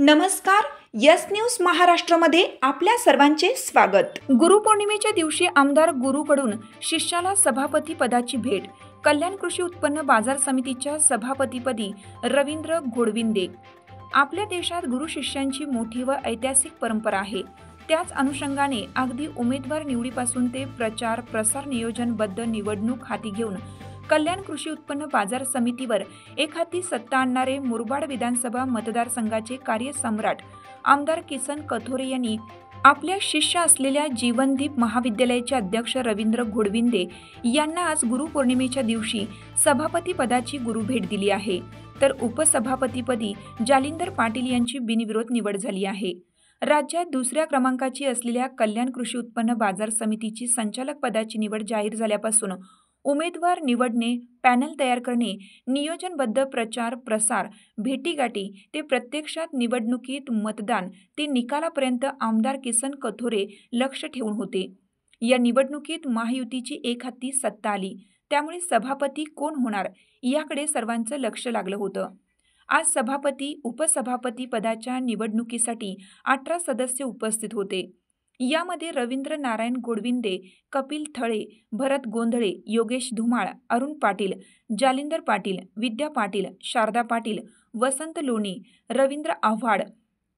नमस्कार, yes news महाराष्ट्रामध्ये आपल्या सर्वांचे स्वागत। गुरुपौर्णिमेच्या दिवशी आमदार गुरुकडून शिष्याला सभापती पदाची भेट। कल्याण कृषी उत्पन्न बाजार समितीच्या सभापतीपदी रवींद्र घोडविंदे। आपल्या देशात गुरु शिष्यांची मोठी व ऐतिहासिक परंपरा आहे। त्याच अनुषंगाने अगदी उमेदवार निवडीपासून ते प्रचार प्रसार नियोजनबद्ध निवडणूक हाती घेऊन कल्याण कृषी उत्पन्न बाजार समितीवर एक हाती सत्ता आणणारे मुरबाड विधानसभा मतदारसंघाचे कार्यसम्राट आमदार किसन कथोरे यांनी आपल्या शिष्य असलेल्या जीवनदीप महाविद्यालयाचे अध्यक्ष रवींद्र घोडविंदे यांना आज गुरुपौर्णिमेच्या दिवशी सभापती पदाची गुरुभेट दिली आहे। तर उपसभापतीपदी जालिंदर पाटील यांची बिनविरोध निवड झाली आहे। राज्यात दुसऱ्या क्रमांकाची असलेल्या कल्याण कृषी उत्पन्न बाजार समितीची संचालक पदाची निवड जाहीर झाल्यापासून उमेदवार निवडणे, पॅनल तयार करणे, नियोजनबद्ध प्रचार प्रसार, भेटीगाठी ते प्रत्यक्षात निवडणुकीत मतदान ते निकालापर्यंत आमदार किसन कथोरे लक्ष ठेवून होते। या निवडणुकीत महायुतीची एक हाती सत्ता आली, त्यामुळे सभापती कोण होणार याकडे सर्वांचं लक्ष लागलं होतं। आज सभापती उपसभापती पदाच्या निवडणुकीसाठी 18 सदस्य उपस्थित होते। यामध्ये रवींद्र नारायण घोडविंदे, कपिल थळे, भरत गोंधळे, योगेश धुमाळ, अरुण पाटील, जालिंदर पाटील, विद्या पाटील, शारदा पाटील, वसंत लोणी, रवींद्र आव्हाड,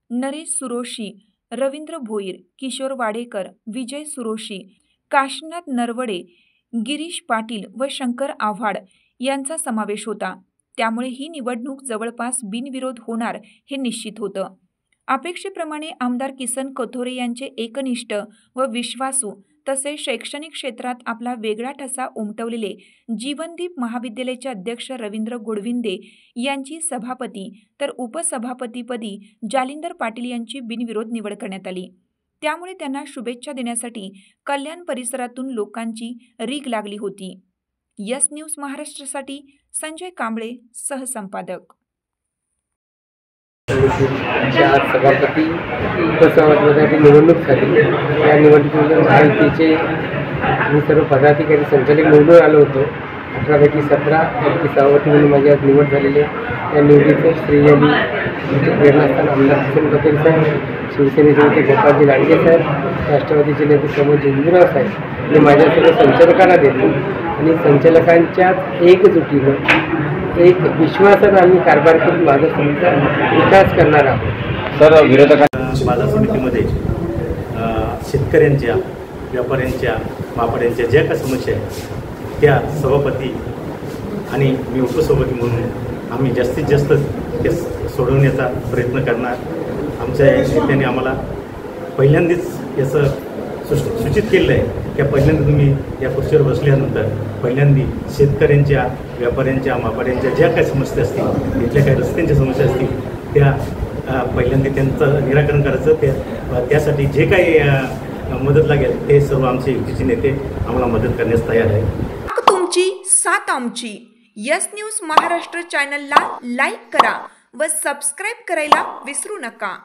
नरेश सुरोशी, रवींद्र भोईर, किशोर वाडेकर, विजय सुरोशी, काशीनाथ नरवडे, गिरीश पाटील व शंकर आव्हाड यांचा समावेश होता। त्यामुळे ही निवडणूक जवळपास बिनविरोध होणार हे निश्चित होतं। अपेक्षेप्रमाणे आमदार किसन कथोरे यांचे एकनिष्ठ व विश्वासू तसेच शैक्षणिक क्षेत्रात आपला वेगळा ठसा उमटवलेले जीवनदीप महाविद्यालयाचे अध्यक्ष रवींद्र घोडविंदे यांची सभापती तर उपसभापतीपदी जालिंदर पाटील यांची बिनविरोध निवड करण्यात आली। त्यामुळे त्यांना शुभेच्छा देण्यासाठी कल्याण परिसरातून लोकांची रीघ लागली होती। यस न्यूज महाराष्ट्रासाठी संजय कांबळे, सहसंपादक। सभापती उपसभापतीसाठी निवडणूक झाली। या निवडणुकीमध्ये महायुतीचे आम्ही सर्व पदाधिकारी संचालक निवडून आलो होतो। 18 पैकी 17 पैकी सभापती म्हणून माझी आज निवड झालेली आहे। या निवडीचं श्रेय मी प्रेरणास्थान आमदार किसन कथोरे साहेब, शिवसेनेचे नेते गोपाळजी लांडगे साहेब, राष्ट्रवादीचे नेते प्रमोद झेंडूराव साहेब आणि माझ्यासर्व संचालकांना देतो आणि संचालकांच्याच एकजुटीनं एक विश्वासानं आम्ही कारभार करून बाजार समितीचा विकास करणार आहोत। सर, विरोधकांच्या बाजार समितीमध्ये शेतकऱ्यांच्या, व्यापाऱ्यांच्या, मापाड्यांच्या ज्या काही समस्या आहेत त्या सभापती आणि मी उपसभापती म्हणून आम्ही जास्तीत जास्त ते सोडवण्याचा प्रयत्न करणार। आमच्या नेत्याने आम्हाला पहिल्यांदाच याचं सूचित केलेलं आहे की पहिल्यांदा तुम्ही या खुर्चीवर बसल्यानंतर पहिल्यांदा शेतकऱ्यांच्या, व्यापाऱ्यांच्या, मापाड्यांच्या ज्या काही समस्या असतील, इथल्या काही रस्त्यांच्या समस्या असतील त्या पहिल्यांदा त्यांचं निराकरण करायचं। त्यासाठी जे काही मदत लागेल ते सर्व आमचे युतीचे नेते आम्हाला मदत करण्यास तयार आहे। तुमची साथ आमची। यस न्यूज महाराष्ट्र चॅनलला लाईक करा व सबस्क्राईब करायला विसरू नका।